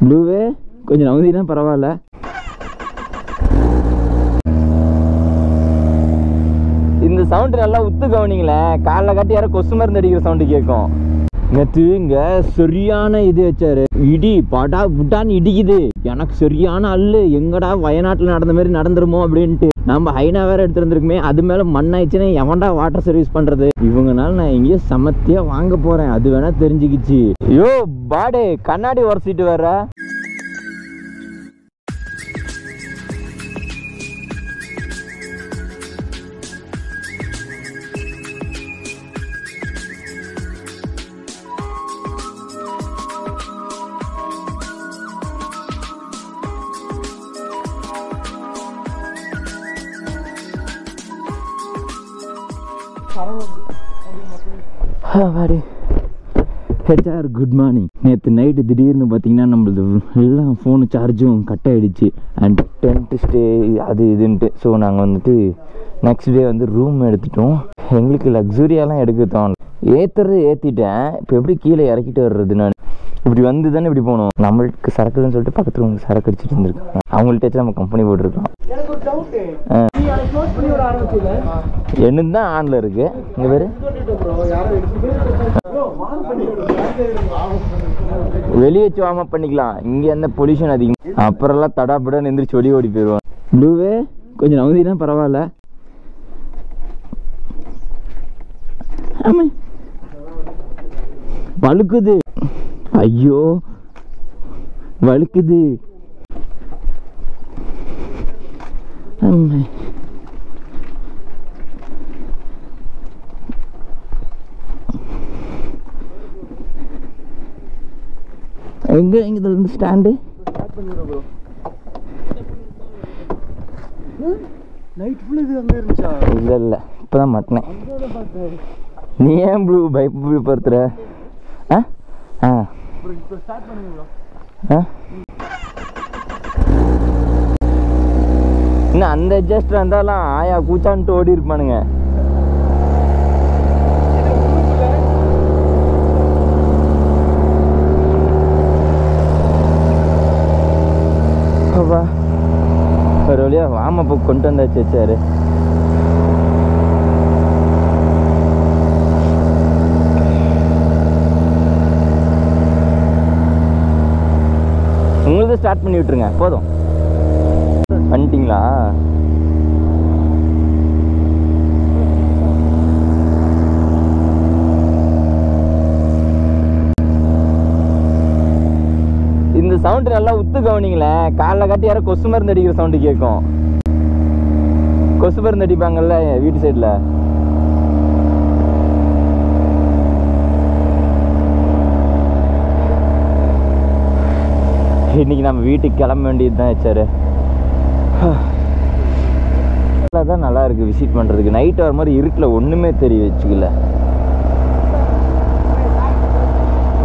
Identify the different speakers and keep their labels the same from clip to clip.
Speaker 1: ப்ளூவே கொஞ்சம் நவுதினா பரவாயில்ல. இந்த சவுண்டு நல்லா உத்து கவனிங்களேன். காலைல காட்டி யாரும் கொசு மருந்து அடிக்கிற சவுண்டு கேட்கும். நேற்று இங்க சரியான இது வச்சாரு, இடி படா புட்டான்னு இடிக்குது. எனக்கு சரியான அல்லு, எங்கடா வயநாட்டில் நடந்த மாதிரி நடந்துருமோ அப்படின்ட்டு. நம்ம ஹைனா வேற எடுத்துருந்துருக்குமே, அது மேல மண்ணாயிடுச்சுன்னா எவன்டா வாட்டர் சர்வீஸ் பண்றது. இவங்கனால நான் எங்கேயோ சமத்தியா வாங்க போறேன், அது வேணா தெரிஞ்சுக்கிச்சு. யோ பாடே கண்ணாடி உரசிட்டு வர்ற. HR good morning. நேற்று நைட்டு திடீர்னு பார்த்தீங்கன்னா நம்மளது எல்லாம் ஃபோனு சார்ஜும் கட் ஆகிடுச்சு. அண்ட் டென்ட் ஸ்டே அது இதுன்ட்டு. ஸோ நாங்கள் வந்துட்டு நெக்ஸ்ட் டே வந்து ரூம் எடுத்துட்டோம். எங்களுக்கு லக்ஸுரியாலாம் எடுக்க தோணும். ஏற்றுறது ஏற்றிட்டேன், இப்போ எப்படி கீழே இறக்கிட்டு வர்றது? நான் இப்படி வந்து தானே இப்படி போகணும். நம்மளுக்கு சரக்குன்னு சொல்லிட்டு பக்கத்தில் உங்களுக்கு சரக்கு அடிச்சுட்டு இருந்திருக்காங்க. அவங்கள்ட்ட நம்ம கம்பெனி போட்டிருக்கோம். என்ன தான் ஆன்ல இருக்கு இங்க பேரு. வெளியே வச்சு வார்ம் அப் பண்ணிக்கலாம். இங்க எந்த பொல்யூஷன் அதிகம். அப்புறம் எல்லாம் தடாப்பட எந்திரிச்சு வெளியே ஓடி போயிடுவான். ப்ளூவே கொஞ்சம் நவுதினா பரவாயில்ல. ஆமா வழுக்குது. ஐயோ வழுக்குது. எங்க இதில் இருந்து ஸ்டாண்டு இல்லை இல்லை இப்போதான் மாட்டினேன். நீ ஏன் ப்ளூ பயப்படுத்துற? இன்னும் அந்த அட்ஜஸ்ட் இருந்தாலும் ஆயா கூச்சான்ட்டு ஓடி இருப்பானுங்க. ஒரு வழியா வாம போய் கொண்டு வந்தாச்சு வச்சாரு. உங்களுக்கு ஸ்டார்ட் பண்ணி விட்டுருங்க போதும். வந்துட்டீங்களா? இந்த சவுண்டு நல்லா உத்து கவனிங்களேன். காலைல காட்டி யாரும் கொசு மருந்து அடிக்கிற சவுண்டு கேட்கும். கொசு மருந்து அடிப்பாங்கல்ல வீட்டு சைடில். இன்னைக்கு நம்ம வீட்டுக்கு கிளம்ப வேண்டியது தான் வச்சாரு. தான் நல்லா இருக்கு விசிட் பண்றதுக்கு. நைட் வர மாதிரி இருட்டில் ஒண்ணுமே தெரிய வச்சுக்கல.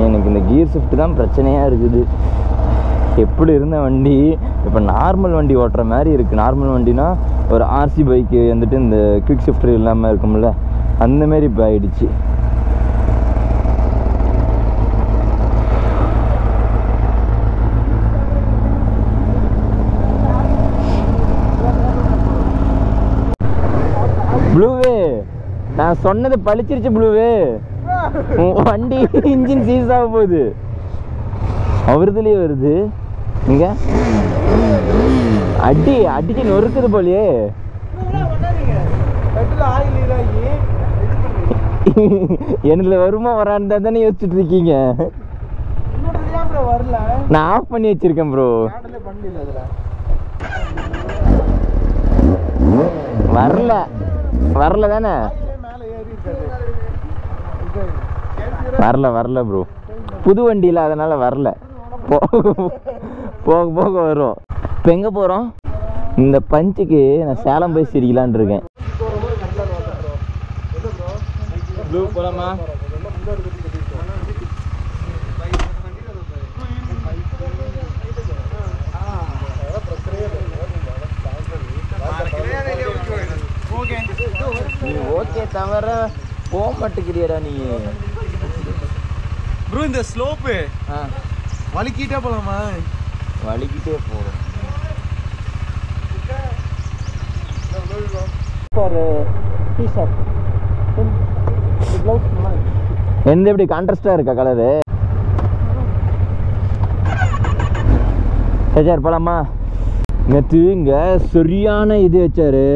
Speaker 1: எனக்கு இந்த கியர் ஷிஃப்ட் தான் பிரச்சனையா இருக்குது. எப்படி இருந்த வண்டி இப்போ நார்மல் வண்டி ஓட்டுற மாதிரி இருக்குது. நார்மல் வண்டினா ஒரு ஆர்சி பைக்கு வந்துட்டு இந்த குவிக் ஷிஃப்டர் இல்லாமல் இருக்கும்ல, அந்த மாதிரி இப்போ ஆயிடுச்சு. ப்ளூவே நான் சொன்னது பழிச்சிருச்சு. ப்ளூவே வண்டி இன்ஜின் சீஸ் ஆக போகுது. அவருதுலயே வருது. இங்க அடி அடிச்சு நொறுக்குது போலியே. என்னல வருமா வரான்னு தானே யோசிச்சுட்டு இருக்கீங்க. நான் ஆஃப் பண்ணி வச்சிருக்கேன் ப்ரோ. வரல வரல தானே? வரல வரல ப்ரோ. புது வண்டியில் அதனால வரல. போக போக வரும். இப்போ எங்கே போகிறோம்? இந்த பஞ்சுக்கு நான் சேலம் போய் சிரிக்கலான் இருக்கேன். ப்ளூ போலாமா? நீ ஓகே தவிர போக மாட்டேங்கிறியடா நீ.
Speaker 2: ப்ரோ இந்த ஸ்லோப்பு வலிக்கிட்டே போலாமா?
Speaker 1: வலிக்கிட்டே போகிறோம். எந்த எப்படி கான்ட்ராஸ்டாக இருக்கா கலரு? சார் போலாமா? நேற்று இங்கே சரியான இது வச்சாரு,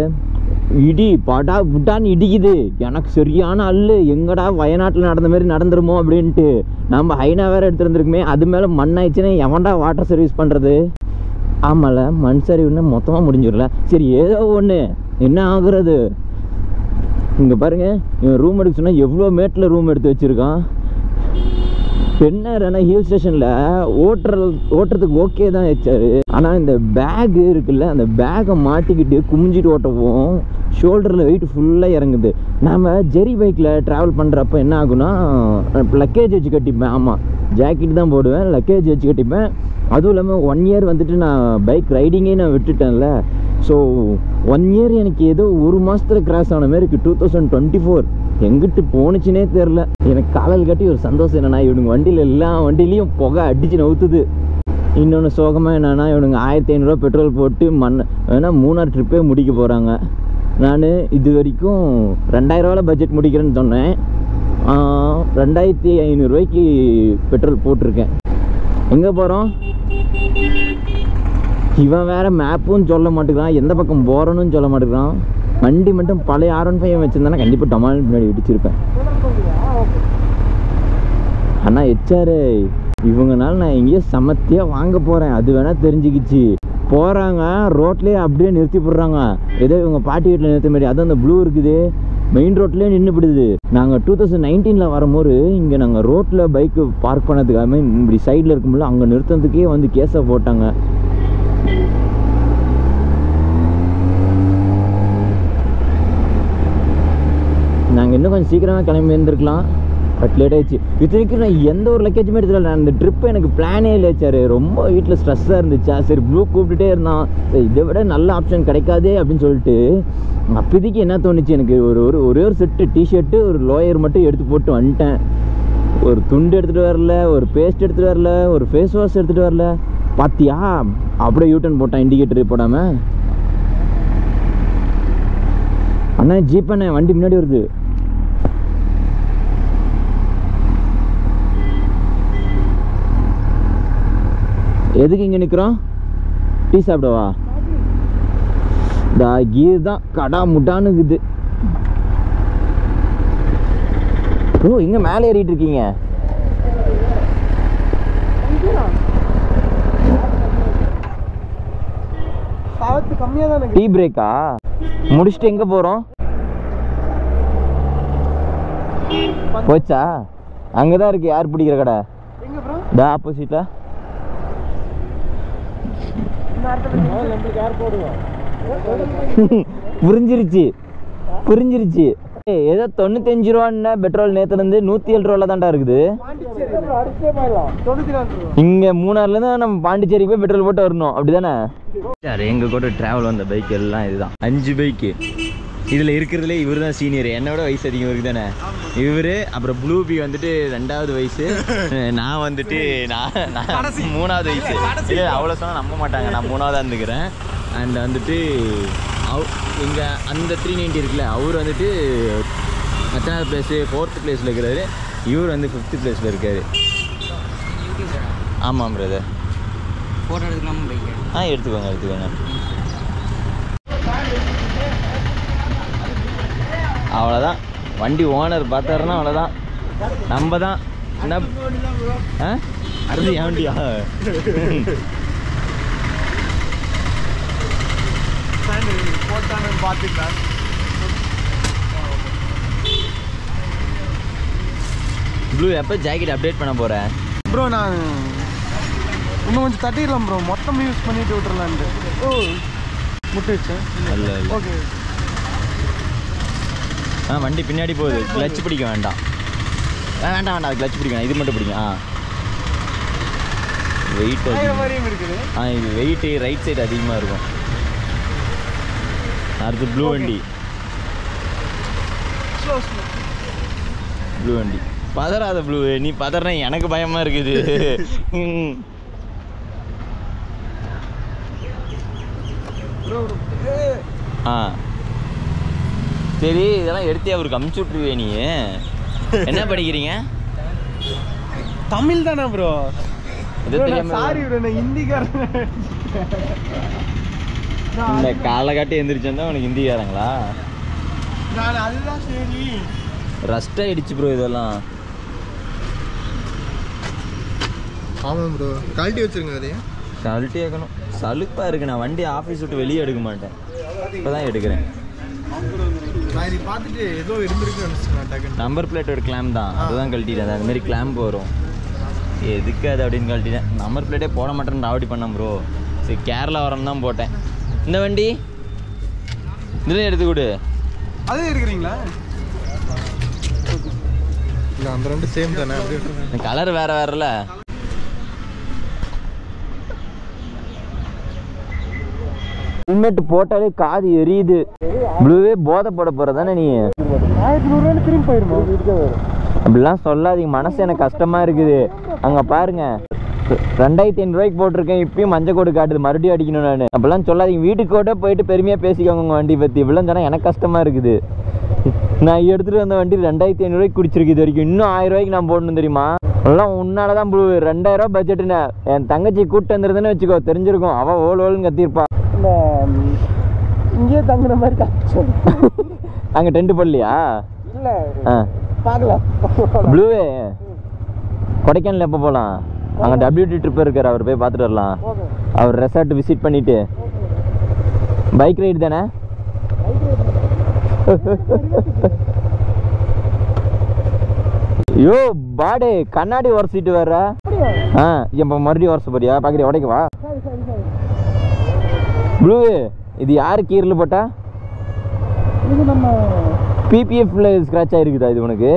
Speaker 1: இடி படா புட்டான்னு இடிக்குது. எனக்கு சரியான அல்லு, எங்கடா வயநாட்டில் நடந்த மாதிரி நடந்துருமோ அப்படின்ட்டு. நம்ம ஹைனா வேறு எடுத்துருந்துருக்குமே, அது மேலே மண் ஆயிடுச்சுன்னா எவன்டா வாட்டர் சர்வீஸ் பண்ணுறது? ஆமாம்ல, மண் சரிவுன்னு மொத்தமாக முடிஞ்சிடல. சரி ஏதோ ஒன்று, என்ன ஆகுறது? இங்கே பாருங்கள், இவன் ரூம் எடுக்க சொன்னால் எவ்வளோ மேட்டில் ரூம் எடுத்து வச்சுருக்கான். பெண்ணாரனா ஹில் ஸ்டேஷனில் ஓட்டுறதுக்கு ஓகே தான் வச்சாரு. ஆனால் இந்த பேகு இருக்குல்ல, அந்த பேக்கை மாட்டிக்கிட்டு குமிஞ்சிட்டு ஓட்டவும் ஷோல்டரில் வெயிட் ஃபுல்லாக இறங்குது. நம்ம ஜெரி பைக்கில் ட்ராவல் பண்ணுறப்ப என்ன ஆகுனா, லக்கேஜ் வச்சு கட்டிப்பேன். ஆமாம், ஜாக்கெட் தான் போடுவேன், லக்கேஜ் வச்சு கட்டிப்பேன். அதுவும் இல்லாமல் 1 இயர் வந்துட்டு நான் பைக் ரைடிங்கே நான் விட்டுட்டேன்ல. ஸோ 1 இயர் எனக்கு ஏதோ 1 மாதத்தில் கிராஸ் ஆன மாதிரி இருக்குது. 2024 எங்கிட்டு போணுச்சுனே தெரில. எனக்கு காலையில் காட்டி ஒரு சந்தோஷம் என்னென்னா, இவனுங்க வண்டியில் எல்லா வண்டியிலையும் புகை அடித்து நவுத்துது. இன்னொன்று சோகமாக என்னென்னா, இவனுங்க 1500 பெட்ரோல் போட்டு வேணால் 3 ட்ரிப்பே முடிக்க போகிறாங்க. நான் இது வரைக்கும் 2000 பட்ஜெட் முடிக்கிறேன்னு சொன்னேன். 2500 பெட்ரோல் போட்டிருக்கேன். எங்கே போகிறோம்? இவன் வேறு மேப்பும் சொல்ல மாட்டேங்கிறான், எந்த பக்கம் போகிறோன்னு சொல்ல மாட்டேங்கிறான். வண்டி மட்டும் பழைய R15 வச்சுருந்தானா கண்டிப்பாக டமால் பின்னாடி இடிச்சிருப்பேன். ஆனால் எச்சாரு இவங்கனால நான் எங்கேயோ சமத்தியாக வாங்க போகிறேன், அது வேணால் தெரிஞ்சுக்கிச்சு. போகிறாங்க ரோட்லேயே அப்படியே நிறுத்தி போடுறாங்க, ஏதோ இவங்க பாட்டி வீட்டில் நிறுத்த மாதிரி. அதுவும் அந்த ப்ளூ இருக்குது, மெயின் ரோட்லேயே நின்று விடுது. நாங்கள் 2019 வரும்போது இங்கே நாங்கள் ரோட்டில் பைக்கு பார்க் பண்ணதுக்காக இப்படி சைடில் இருக்கும்போது அங்கே நிறுத்துறதுக்கே வந்து கேஸை போட்டாங்க. நாங்கள் இன்னும் கொஞ்சம் சீக்கிரமாக கிளம்பி இருந்திருக்கலாம், பட் லேட் ஆகிடுச்சு. இத்தனைக்கும் நான் எந்த ஒரு லக்கேஜுமே எடுத்துல. நான் இந்த ட்ரிப்பு எனக்கு பிளானே இல்லை சார். ரொம்ப வீட்டில் ஸ்ட்ரெஸ்ஸாக இருந்துச்சா, சரி ப்ளூ கூப்பிட்டுட்டே இருந்தான், இதை விட நல்ல ஆப்ஷன் கிடைக்காதே அப்படின்னு சொல்லிட்டு அப்போதைக்கு என்ன தோணுச்சு, எனக்கு ஒரே ஒரு செட்டு டிஷர்ட்டு, ஒரு லோயர் மட்டும் எடுத்து போட்டு வந்துட்டேன். ஒரு துண்டு எடுத்துகிட்டு வரல, ஒரு பேஸ்ட் எடுத்துகிட்டு வரல, ஒரு ஃபேஸ் வாஷ் எடுத்துகிட்டு வரல. பார்த்தியா, அப்படியே யூட்டன் போட்டான் இண்டிகேட்டர் போடாமல். அண்ணா ஜீப் அண்ணே, வண்டி முன்னாடி வருது. எதுக்கு இங்கே நிற்கிறோம்? டீ சாப்பிடவா? கீர் தான் கடா முட்டானுக்குது. ஓ, இங்கே மேலே ஏறிட்டு இருக்கீங்க. டீ பிரேக்கா முடிச்சுட்டு எங்கே போகிறோம்? போச்சா? அங்கே தான் இருக்கு யார் பிடிக்கிற கடை, ஆப்போசிட்டில். புரிஞ்சிருச்சு. ஏதோ 95 ரூபான்னு பெட்ரோல் நேற்றுலேருந்து 107 ரூபாயில் தான்டா இருக்குது. இங்கே மூணாறுலேருந்து நம்ம பாண்டிச்சேரிக்கு போய் பெட்ரோல் போட்டு வரணும், அப்படி தானே? சார் எங்கள் கூட ட்ராவல் வந்த பைக் எல்லாம் இதுதான், 5 பைக்கு. இதில் இருக்கிறதுலே இவர் தான் சீனியர், என்னோட வயசு அதிகம் இவருக்கு தானே. இவர் அப்புறம் ப்ளூபி வந்துட்டு 2வது வயசு, நான் வந்துட்டு நான் 3வது வயசு. இல்லை அவ்வளோ சொன்னால் நம்ப மாட்டாங்க, நான் 3வதாக இருந்துக்கிறேன். அண்ட் வந்துட்டு இங்கே அந்த 390 இருக்குல்ல, அவர் வந்துட்டு எத்தனாவது பிளேஸு, 4th பிளேஸில் இருக்கிறாரு. இவர் வந்து 5th பிளேஸில் இருக்கார். ஆமாம் பிரதர். ஃபோட்டோ எடுத்துக்கலாமா? எடுத்துக்கோங்க. அவ்வளோதான், வண்டி ஓனர் பார்த்தாருன்னா அவ்வளோதான், நம்ம தான் என்ன. அடுத்து ஏன் வண்டியா? ப்ளூ எப்போ ஜாக்கெட் அப்டேட் பண்ண போகிறேன்
Speaker 2: ப்ரோ? நான் இன்னும் கொஞ்சம் தட்டிடலாம் ப்ரோ, மொத்தம் யூஸ் பண்ணிட்டு விட்டுறலான்ட்டு. ஓ முட்டுச்சு.
Speaker 1: இல்லை
Speaker 2: ஓகே.
Speaker 1: வண்டி பின்னாடி போகுது, கிளச் பிடிக்க வேண்டாம். வேண்டாம் அது கிளச் பிடிக்கணும், இது மட்டும் பிடிக்கும். வெயிட்
Speaker 2: இருக்குது.
Speaker 1: இது வெயிட்டு ரைட் சைடு அதிகமாக இருக்கும். அடுத்து ப்ளூ வண்டி. பதறாத ப்ளூ, நீ பதறனா எனக்கு பயமா இருக்குது. ஆ சரி, இதெல்லாம் எடுத்தே அவருக்கு அமுச்சு விட்டுருவே. நீ என்ன படிக்கிறீங்க?
Speaker 2: தமிழ் தானே ப்ரோ? சாரி ப்ரோ, நான் ஹிந்திக்காரன்.
Speaker 1: இந்த காலை காட்டி எந்திரிச்சா உனக்கு ஹிந்திக்காரங்களா?
Speaker 2: அதுதான் சரி.
Speaker 1: ரஸ்ட் ஆயிடுச்சு ப்ரோ இதெல்லாம்.
Speaker 2: ஆமாம் ப்ரோ, கழட்டி வச்சிருங்க. அதையே
Speaker 1: கழட்டி வைக்கணும். சலுப்பா இருக்கு. நான் வண்டி ஆஃபீஸ் விட்டு வெளியே எடுக்க மாட்டேன், இப்போதான் எடுக்கிறேன்.
Speaker 2: நான் இதை பார்த்துட்டு ஏதோ இருந்திருக்கு நினச்சிட்டேன்.
Speaker 1: நம்பர் பிளேட்டோட கிளாம் தான், அதுதான் கழட்டிட்டேன். அது மாதிரி கிளாம்ப் வரும், எதுக்கு அது அப்படின்னு கழட்டிட்டேன். நம்பர் பிளேட்டே போட மாட்டேன்னு ராவடி பண்ணேன் ப்ரோ. சரி, கேரளா வரணும் தான் போட்டேன். இந்த வண்டி இதில் எடுத்து கொடு.
Speaker 2: அதே எடுக்கிறீங்களா? இல்லை, அந்த ரெண்டு சேம் தானே.
Speaker 1: கலர் வேற வேறல. ஹெல்மெட் போட்டாலே காது எரியுது. ப்ளூவே போதை போட போறதானே நீ?
Speaker 2: 1100 திரும்பி போயிருமா?
Speaker 1: அப்படிலாம் சொல்லாதீங்க, மனசு எனக்கு கஷ்டமா இருக்குது. அங்க பாருங்க, 2500 ரூபாய்க்கு போட்டிருக்கேன், இப்பயும் மஞ்சள் கோடு காட்டுது, மறுபடியும் அடிக்கணும். நான் அப்படிலாம் சொல்லாதீங்க. வீட்டுக்கு கூட போயிட்டு பெருமையா பேசிக்கோங்க உங்க வண்டி பத்தி. இப்படிலாம் சொன்னா எனக்கு கஷ்டமா இருக்குது. நான் எடுத்துட்டு வந்த வண்டி 2500 ரூபாய்க்கு குடிச்சிருக்கு இது வரைக்கும். இன்னும் 1000 ரூபாய்க்கு நான் போடணும் தெரியுமா? எல்லாம் உன்னாலதான் ப்ளூ. 2000 ரூபாய் பட்ஜெட்டுன்னு என் தங்கச்சி கூப்பிட்டு வந்துருதுன்னு வச்சுக்கோ, தெரிஞ்சிருக்கும். அவ ஓல்னு கத்திருப்பா.
Speaker 2: இங்கேயே தங்குற மாதிரி காமிச்சு.
Speaker 1: அங்க டென்ட் போடலையா?
Speaker 2: இல்லை, பார்க்கலாம்.
Speaker 1: ப்ளூவே கொடைக்கானல் எப்போ போகலாம்? அங்கே WT ட்ரிப் இருக்கார், அவர் போய் பார்த்துட்டு வரலாம். அவர் ரெசார்ட் விசிட் பண்ணிட்டு. பைக் ரைடு தானே? யோ பாடே, கண்ணாடி உரசிட்டு வர்ற. இப்போ மறுபடியும் உரச போறியா? பார்க்குறியா? உடைக்கவா? ப்ளூ, இது யாரு கீரில் போட்டா?
Speaker 2: இது நம்ம
Speaker 1: PPFல ஸ்க்ராட்ச் ஆயிருக்குதா இது உனக்கு?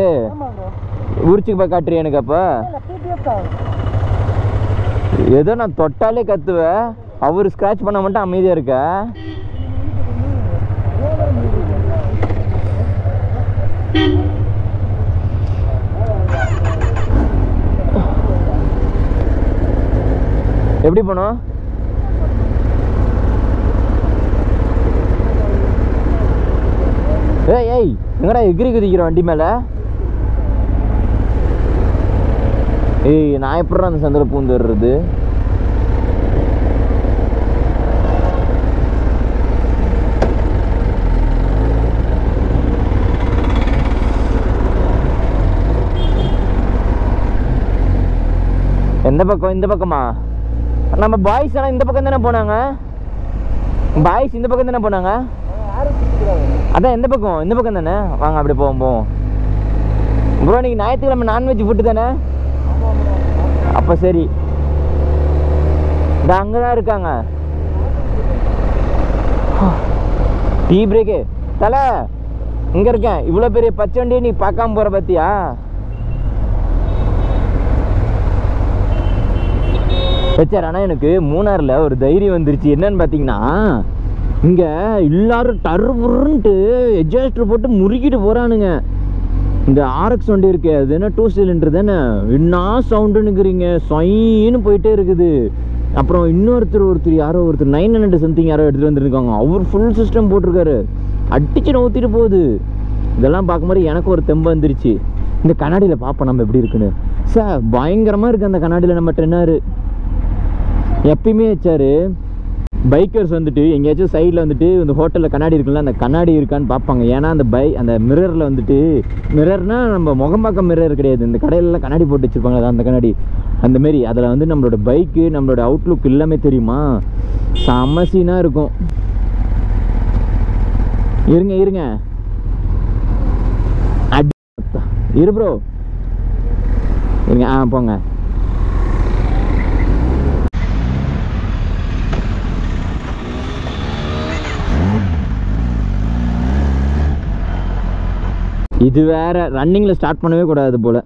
Speaker 1: உரிச்சுக்கு போய் காட்டுறியா எனக்கு? அப்போ ஏதோ நான் தொட்டாலே கத்துவேன், அவர் ஸ்க்ராட்ச் பண்ண மட்டும் அமைதியாக இருக்க. எப்படி போனோம்? ஏய் எங்கடா எகிரி குதிக்கிற வண்டி மேல? ஏய், நான் எப்படா அந்த சந்தில பூந்து வர்றது? எந்த பக்கம்? இந்த பக்கமா? நம்ம பாய்ஸ் ஆனால் இந்த பக்கம் தானே போனாங்க. பாய்ஸ் இந்த பக்கம் தானே போனாங்க. அதான் எந்த பக்கம்? இந்த பக்கம் தானே. வாங்க அப்படி போவோம். ப்ரோ, இன்னைக்கு ஞாயிற்றுக்கிழமை நான்வெஜ் ஃபுட்டு தானே? அப்போ சரி, இந்த அங்கே தான் இருக்காங்க. டீ பிரேக்கு தலை, இங்கே இருக்கேன். இவ்வளோ பெரிய பச்சை வண்டியை நீ பார்க்காம போகிற பார்த்தியா? வச்சார். ஆனால் எனக்கு மூணாரில் ஒரு தைரியம் வந்துருச்சு. என்னன்னு பார்த்தீங்கன்னா, இங்கே எல்லாரும் டர்புருன்ட்டு எட்ஜாஸ்டர் போட்டு முறுக்கிட்டு போகிறானுங்க. இந்த RX வண்டி இருக்கு, அது என்ன 2 சிலிண்டர் தானே, என்ன சவுண்டுன்னுக்குறீங்க, சொயின்னு போயிட்டே இருக்குது. அப்புறம் ஒருத்தர் யாரோ 900 சம்திங் யாரோ எடுத்துகிட்டு வந்துருக்காங்க. அவர் ஃபுல் சிஸ்டம் போட்டிருக்காரு, அடிச்சு நவுத்திட்டு போகுது. இதெல்லாம் பார்க்கும்போது எனக்கு ஒரு தெம்பு வந்துருச்சு. இந்த கண்ணாடியில் பார்ப்போம் நம்ம எப்படி இருக்குன்னு. சார் பயங்கரமாக இருக்குது அந்த கண்ணாடியில். நம்ம ட்ரென்னாரு எப்பயுமே வச்சாரு. பைக்கர்ஸ் வந்துட்டு எங்கேயாச்சும் சைடில் வந்துட்டு இந்த ஹோட்டலில் கண்ணாடி இருக்குல்ல, அந்த கண்ணாடி இருக்கான்னு பார்ப்பாங்க. ஏன்னா அந்த மிரரில் வந்துட்டு, மிரர்னால் நம்ம முகம்பாக்கம் மிரர் கிடையாது, இந்த கடையிலலாம் கண்ணாடி போட்டு வச்சுருப்பாங்க, அந்த கண்ணாடி அந்தமாரி. அதில் வந்து நம்மளோட பைக்கு, நம்மளோட அவுட்லுக் எல்லாமே தெரியுமா, செம்ம சீனாக இருக்கும். இருங்க இரு ப்ரோ, இருங்க. போங்க. இது வேற, ரன்னிங்கில் ஸ்டார்ட் பண்ணவே கூடாது போல்.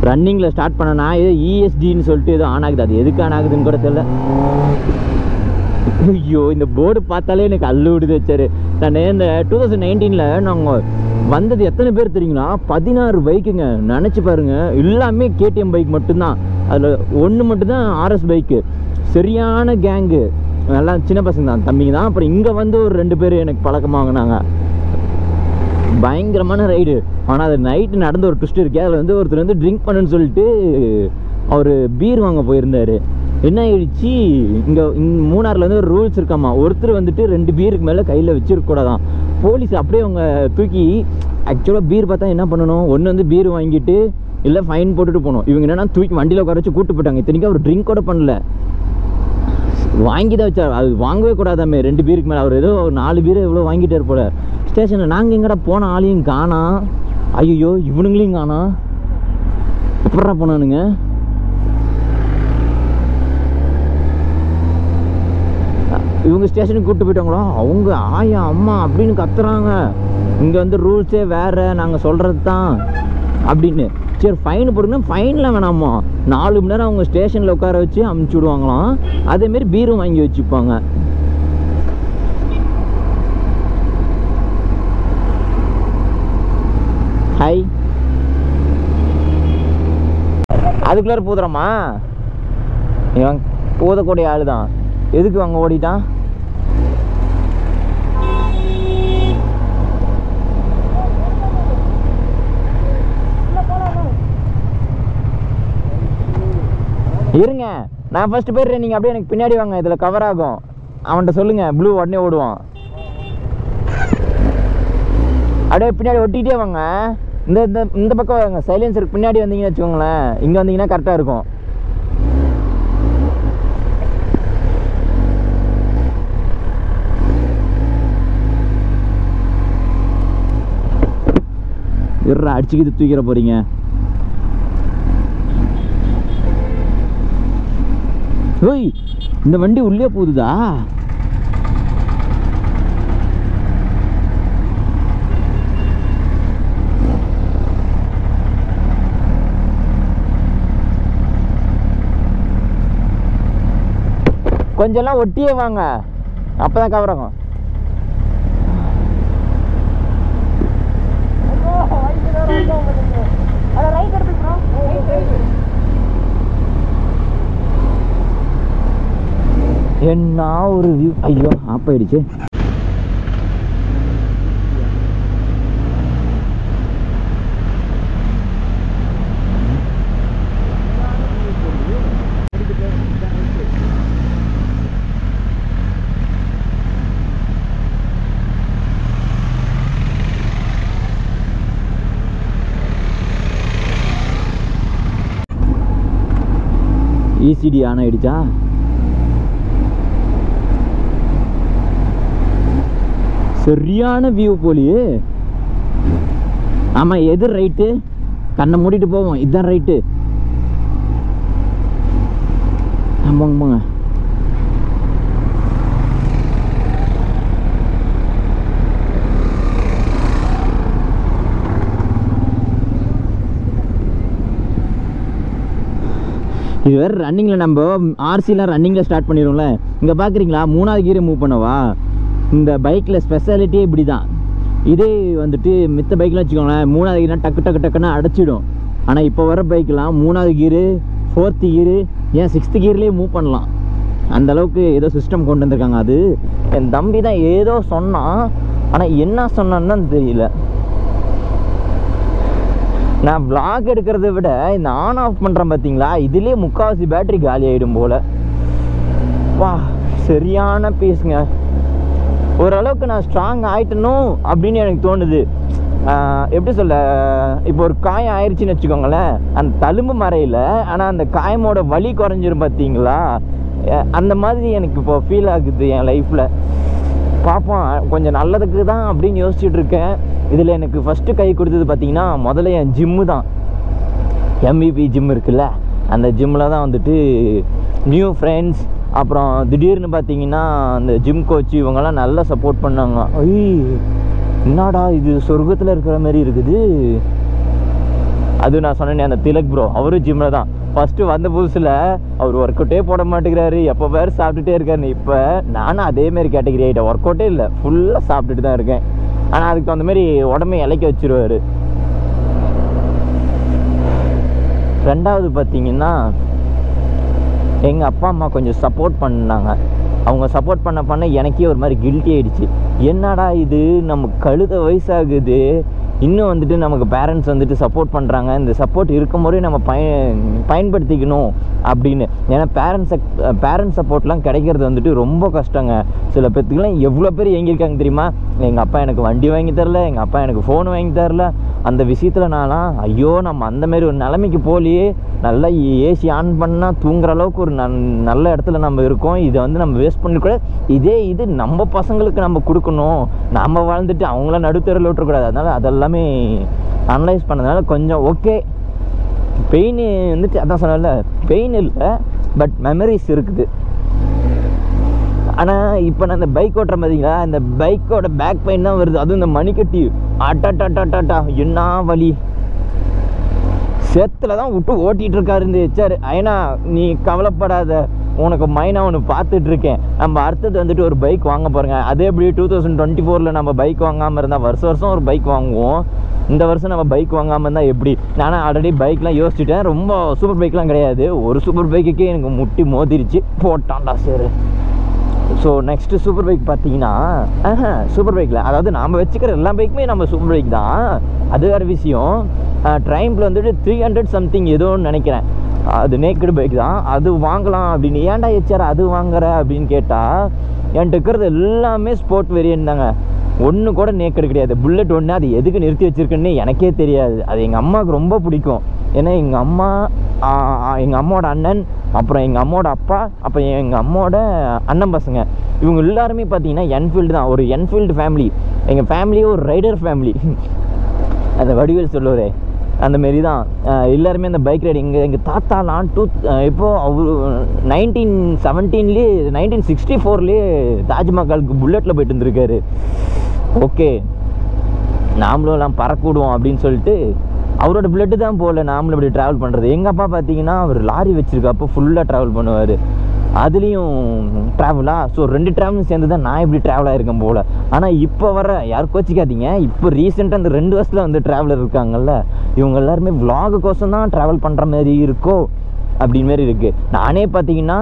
Speaker 1: ரன்னிங்கில் ஸ்டார்ட் பண்ணனா ஏதோ ESDன்னு சொல்லிட்டு ஏதோ ஆன் ஆகுது. அது எதுக்கு ஆன் ஆகுதுன்னு கூட தெரியல. ஐயோ இந்த போர்டு பார்த்தாலே எனக்கு அல்லு விடுது வச்சாரு. நான் இந்த 2019 நாங்கள் வந்தது எத்தனை பேர் தெரியுங்களா? 16 பைக்குங்க. நினச்சி பாருங்க, எல்லாமே KTM பைக் மட்டும்தான். அதில் ஒன்று மட்டும்தான் RS பைக்கு. சரியான கேங்கு, எல்லாம் சின்ன பசங்க தான், தம்பிங்க தான். அப்புறம் இங்கே வந்து ஒரு 2 பேர் எனக்கு பழக்கமாகனாங்க. பயங்கரமான ரைடு. ஆனால் அது நைட்டு நடந்த ஒரு ட்விஸ்ட் இருக்கே. அதில் வந்து ஒருத்தர் வந்து ட்ரிங்க் பண்ணுன்னு சொல்லிட்டு அவர் பீர் வாங்க போயிருந்தார். என்ன ஆயிடுச்சு, இங்கே மூணாரில் வந்து ஒரு ரூல்ஸ் இருக்காமா, ஒருத்தர் வந்துட்டு 2 பீருக்கு மேலே கையில் வச்சிருக்கூடாதான். போலீஸ் அப்படியே அவங்க தூக்கி, ஆக்சுவலாக பீர் பார்த்தா என்ன பண்ணணும், ஒன்று வந்து பீர் வாங்கிட்டு இல்லை ஃபைன் போட்டுட்டு போகணும். இவங்க என்னென்னா தூக்கி வண்டியில் உட்கார வச்சு கூப்பிட்டு போயிட்டாங்க. இத்தனைக்கும் அவர் ட்ரிங்க் கூட பண்ணல, வாங்கி தான் வச்சார். அது வாங்கவே கூடாதாமே 2 பீருக்கு மேலே. அவர் ஏதோ 4 பீர் எவ்வளோ வாங்கிட்டார் போல. ஸ்டேஷனில் நாங்கள் எங்கடா போன ஆளையும் காணா. ஐயோ இவனுங்களையும் காணா, எப்படா போனானுங்க? இவங்க ஸ்டேஷனுக்கு கூப்பிட்டு போயிட்டாங்களா, அவங்க ஆயா அம்மா அப்படின்னு கத்துறாங்க. இங்கே வந்து ரூல்ஸே வேறு, நாங்கள் சொல்கிறது தான் அப்படின்னு. சரி ஃபைன் போடுங்கன்னா, ஃபைன்லாம் வேணாமா, 4 மணி நேரம் அவங்க ஸ்டேஷனில் உட்கார வச்சு அமுச்சு விடுவாங்களாம். அதேமாரி பீரும் வாங்கி வச்சுப்பாங்க. ஹாய், அதுக்குள்ளார பூதுறமா? இவன் பூதக்கூடிய ஆள் தான். எதுக்கு அங்கே ஓடிட்டான்? இருங்க, நான் ஃபர்ஸ்ட் போயிடுறேன், நீங்கள் அப்படியே எனக்கு பின்னாடி வாங்க, இதில் கவர் ஆகும். அவன்கிட்ட சொல்லுங்க, ப்ளூ உடனே ஓடுவான். அப்படியே பின்னாடி ஒட்டிகிட்டே வாங்க. இந்த இந்த இந்த பக்கம் வாங்க, சைலன்சருக்கு பின்னாடி வந்தீங்கன்னு வச்சுக்கோங்களேன். இங்கே வந்தீங்கன்னா கரெக்டாக இருக்கும். இருறா, அடிச்சுக்கிட்டு தூக்கிற போறீங்க. ஓய், இந்த வண்டி உள்ளே போகுதுதா? கொஞ்சம்லாம் ஒட்டியே வாங்க, அப்பதான் கவர் ஆகும். என்ன ஒரு வியூ. ஐயோ ஆப் ஆயிடுச்சு. ECD ஆன் ஆயிடுச்சா? சரியான வியூ போலியே. ஆமாம், எது ரைட்டு? கண்ணை மூடிட்டு போவோம், இதுதான் ரைட்டு. ஆமாங்க போங்க. இது வேறு ரன்னிங்கில், நம்ம RCலாம் ரன்னிங்கில் ஸ்டார்ட் பண்ணிடுவோம்ல. இங்கே பார்க்குறீங்களா, 3வது கீரை மூவ் பண்ணவா? இந்த பைக்கில் ஸ்பெஷாலிட்டியே இப்படி தான். இதே வந்துட்டு மித்த பைக்கெலாம் வச்சுக்கோங்களேன், 3வது கீர்னா டக்கு டக்கு டக்குன்னு அடைச்சிடும். ஆனால் இப்போ வர பைக்கெலாம் 3வது கீரு, 4th கீரு, ஏன் 6th கீர்லேயே மூவ் பண்ணலாம். அந்தளவுக்கு ஏதோ சிஸ்டம் கொண்டு வந்திருக்காங்க. அது என் தம்பி தான் ஏதோ சொன்னான், ஆனால் என்ன சொன்னான்னு தெரியல. நான் vlog எடுக்கிறத விட இந்த ஆன் ஆஃப் பண்ணுறேன் பார்த்தீங்களா, இதுலேயே முக்கால்வாசி பேட்டரி காலி ஆகிடும் போல். வா, சரியான பீஸுங்க. ஓரளவுக்கு நான் ஸ்ட்ராங் ஆகிட்டணும் அப்படின்னு எனக்கு தோணுது. எப்படி சொல்ல, இப்போ ஒரு காயம் ஆயிடுச்சுன்னு வச்சுக்கோங்களேன், அந்த தழும்பு மறையில், ஆனால் அந்த காயமோட வலி குறைஞ்சிரும் பார்த்தீங்களா, அந்த மாதிரி எனக்கு இப்போ ஃபீல் ஆகுது என் லைஃப்பில். பார்ப்போம், கொஞ்சம் நல்லதுக்கு தான் அப்படின்னு யோசிச்சுட்டு இருக்கேன். இதில் எனக்கு ஃபஸ்ட்டு கை கொடுத்தது பார்த்தீங்கன்னா, முதல்ல என் ஜிம்மு தான். MVP ஜிம் இருக்குல்ல, அந்த ஜிம்மில் தான் வந்துட்டு நியூ ஃப்ரெண்ட்ஸ், அப்புறம் திடீர்னு பார்த்தீங்கன்னா அந்த ஜிம் கோச் இவங்கெல்லாம் நல்லா சப்போர்ட் பண்ணாங்க. என்னடா இது சொர்க்கத்தில் இருக்கிற மாதிரி இருக்குது. அது நான் சொன்னேன், அந்த திலக் ப்ரோ, அவரும் ஜிம்மில் தான். ஃபஸ்ட்டு வந்த புதுசில் அவர் ஒர்க் அவுட்டே போட மாட்டேங்கிறாரு, எப்போ வேறு சாப்பிட்டுட்டே இருக்காரு. இப்போ நானும் அதேமாரி கேட்டகரி ஆகிட்டேன், ஒர்க் அவுட்டே இல்லை, ஃபுல்லாக சாப்பிட்டுட்டு தான் இருக்கேன். ஆனால் அதுக்கு தகுந்த மாதிரி உடம்பை இலைக்க வச்சுருவார். ரெண்டாவது பார்த்தீங்கன்னா எங்கள் அப்பா அம்மா கொஞ்சம் சப்போர்ட் பண்ணாங்க. அவங்க சப்போர்ட் பண்ண எனக்கே ஒரு மாதிரி கில்ட்டி ஆகிடுச்சு. என்னடா இது, நம்ம கழுத வயசாகுது, இன்னும் வந்துட்டு நமக்கு பேரண்ட்ஸ் வந்துட்டு சப்போர்ட் பண்ணுறாங்க, இந்த சப்போர்ட் இருக்கும் போதே நம்ம பயன்படுத்திக்கணும் அப்படின்னு. ஏன்னா பேரண்ட்ஸ் சப்போர்ட்லாம் கிடைக்கிறது வந்துட்டு ரொம்ப கஷ்டங்க. சில பேர்த்துக்குலாம் எவ்வளோ பேர் ஏங்கியிருக்காங்க தெரியுமா? எங்கள் அப்பா எனக்கு வண்டி வாங்கி தரல, எங்கள் அப்பா எனக்கு ஃபோன் வாங்கி தரல. அந்த விஷயத்தில் நான்லாம் ஐயோ நம்ம அந்தமாரி ஒரு நிலைமைக்கு போலியே, நல்லா ஏசி ஆன் பண்ணால் தூங்குற அளவுக்கு ஒரு நல்ல இடத்துல நம்ம இருக்கோம். இதை வந்து நம்ம வேஸ்ட் பண்ணிக்கூட, இது நம்ம பசங்களுக்கு நம்ம கொடுக்கணும், நம்ம வாழ்ந்துட்டு அவங்கள நடுத்தரில் விட்டுறக்கூடாது. அதனால் அதெல்லாமே அனலைஸ் பண்ணதுனால கொஞ்சம் ஓகே. பெயின் வந்துட்டு அதான் சொன்னல, பெயின் இல்லை, பட் மெமரிஸ் இருக்குது. ஆனால் இப்போ நான் இந்த பைக் ஓட்டுறேன் பார்த்தீங்களா, இந்த பைக்கோட பேக் பெயின் தான் வருது. அதுவும் இந்த மணிக்கட்டி அட்டாட்டாட்டாட்டா என்ன வலி. சேத்துல தான் விட்டு ஓட்டிகிட்டு இருக்காரு இந்த ஹெச்ஆர். ஏன்னா நீ கவலைப்படாத, உனக்கு மைனாக ஒன்று பார்த்துட்ருக்கேன். நம்ம அடுத்தது வந்துட்டு ஒரு பைக் வாங்க போகிறேங்க. அதே எப்படி 2024 நம்ம பைக் வாங்காமல் இருந்தால் வருஷம் ஒரு பைக் வாங்குவோம். இந்த வருஷம் நம்ம பைக் வாங்காமல் இருந்தால் எப்படி? நானும் ஆல்ரெடி பைக்லாம் யோசிச்சுட்டேன். ரொம்ப சூப்பர் பைக்லாம் கிடையாது, ஒரு சூப்பர் பைக்குக்கே எனக்கு முட்டி மோதிருச்சு, போட்டான்டா சரி. ஸோ நெக்ஸ்ட்டு சூப்பர் பைக் பார்த்தீங்கன்னா சூப்பர் பைக்கில், அதாவது நாம் வச்சுக்கிற எல்லா பைக்குமே நம்ம சூப்பர் பைக் தான், அது வேறு விஷயம். ட்ரைம்பில் வந்துட்டு 300 சம்திங் ஏதோன்னு நினைக்கிறேன், அது நேக்கடு பைக் தான், அது வாங்கலாம் அப்படின்னு. ஏன்டா ஹெச்ஆர் அது வாங்குற அப்படின்னு கேட்டால், என்கிட்ட இருக்கிறது எல்லாமே ஸ்போர்ட் வேரியன்ட் தாங்க, ஒன்று கூட நேக்கடு கிடையாது. புல்லட் ஒன்று, அது எதுக்கு நிறுத்தி வச்சுருக்குன்னு எனக்கே தெரியாது. அது எங்கள் அம்மாவுக்கு ரொம்ப பிடிக்கும். ஏன்னா எங்கள் அம்மாவோட அண்ணன், அப்புறம் எங்கள் அம்மாவோட அப்பா, அப்புறம் எங்கள் அம்மாவோட அண்ணன் பசங்க, இவங்க எல்லாருமே பார்த்தீங்கன்னா என்ஃபீல்டு தான், ஒரு என்ஃபீல்டு ஃபேமிலி. எங்கள் ஃபேமிலியே ஒரு ரைடர் ஃபேமிலி. அந்த வடிவேல் சொல்லுவார், அந்தமாரி தான் எல்லாருமே அந்த பைக் ரைடு. எங்கள் தாத்தாலாம் இப்போது அவர் 1917 1964 தாஜ்மஹாலுக்கு புல்லட்டில் போயிட்டு இருந்திருக்காரு. ஓகே, நாமளும் எல்லாம் பறக்க விடுவோம் அப்படின்னு சொல்லிட்டு அவரோட புல்லட்டு தான் போகல, நாமளும் இப்படி ட்ராவல் பண்ணுறது. எங்கள் அப்பா பார்த்தீங்கன்னா அவர் லாரி வச்சுருக்கப்போ ஃபுல்லாக ட்ராவல் பண்ணுவார், அதுலேயும் ட்ராவலாக. ஸோ 2 ட்ராவலும் சேர்ந்து தான் நான் இப்படி ட்ராவல் ஆகிருக்கேன் போல். ஆனால் இப்போ வர யாரும் கோச்சிக்காதீங்க, இப்போ ரீசெண்டாக அந்த 2 வருஷத்தில் வந்து ட்ராவலர் இருக்காங்கல்ல, இவங்க எல்லாருமே விலாகுக்கோசம் தான் ட்ராவல் பண்ணுற மாதிரி இருக்கோ அப்படின்னு மாரி இருக்குது. நானே பார்த்தீங்கன்னா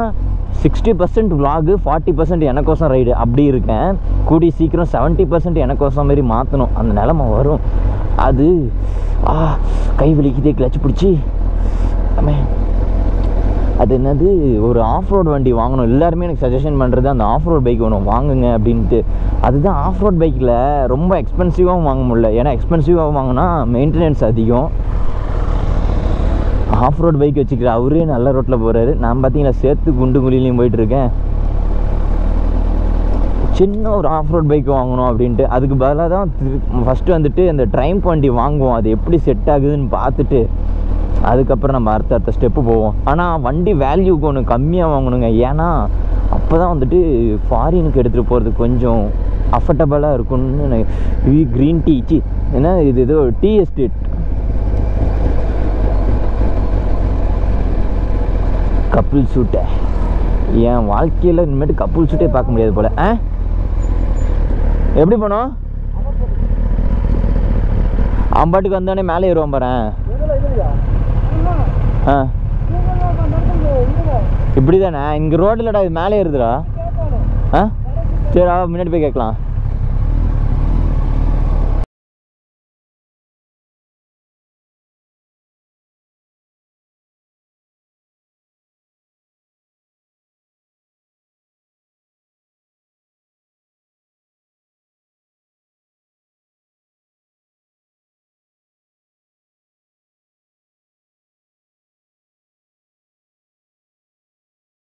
Speaker 1: 60% விலாகு, 40% எனக்கோசம் ரைடு அப்படி இருக்கேன். கூடி சீக்கிரம் 70% எனக்கோசம் மாரி மாற்றணும், அந்த நிலமை வரும். அது கை வலிக்குதே, கிளச்சு பிடிச்சி. அது என்னது, ஒரு ஆஃப் ரோட் வண்டி வாங்கணும். எல்லாருமே எனக்கு சஜஷன் பண்ணுறது அந்த ஆஃப் ரோட் பைக் ஒன்று வாங்குங்க அப்படின்ட்டு. அதுதான் ஆஃப் ரோட் பைக்கில் ரொம்ப எக்ஸ்பென்சிவாகவும் வாங்க முடியல, ஏன்னா எக்ஸ்பென்சிவாக வாங்கினா மெயின்டெனன்ஸ் அதிகம். ஆஃப் ரோட் பைக் வச்சுக்கிற அவரே நல்ல ரோட்டில் போகிறாரு, நான் பார்த்தீங்கன்னா சேர்த்து குண்டு குழிலையும் போயிட்டுருக்கேன். சின்ன ஒரு ஆஃப் ரோட் பைக் வாங்கணும் அப்படின்ட்டு, அதுக்கு பதிலாக தான் ஃபஸ்ட்டு வந்துட்டு அந்த ட்ரைம்ப் வண்டி வாங்குவோம், அது எப்படி செட் ஆகுதுன்னு பார்த்துட்டு அதுக்கப்புறம் நம்ம அடுத்த ஸ்டெப்பு போவோம். ஆனால் வண்டி வேல்யூக்கு ஒன்று கம்மியாக வாங்கணுங்க, ஏன்னா அப்போ தான் வந்துட்டு ஃபாரினுக்கு எடுத்துகிட்டு போகிறதுக்கு கொஞ்சம் அஃபர்டபுளாக இருக்கும்னு. க்ரீன் டீ ஏன்னா இது ஏதோ டீ எஸ்டேட். கப்புள் ஷூட்டை என் வாழ்க்கையில் இனிமேட்டு கப்புள் ஷூட்டே பார்க்க முடியாது போல். எப்படி போனோம்? அம்பாட்டுக்கு வந்தானே மேலே ஏறுவான் பாரு. இப்படி தானே, இங்கே ரோடு இல்லடா, இது மேலே ஏறுதுடா. சரி முன்னாடி போய் கேட்கலாம்.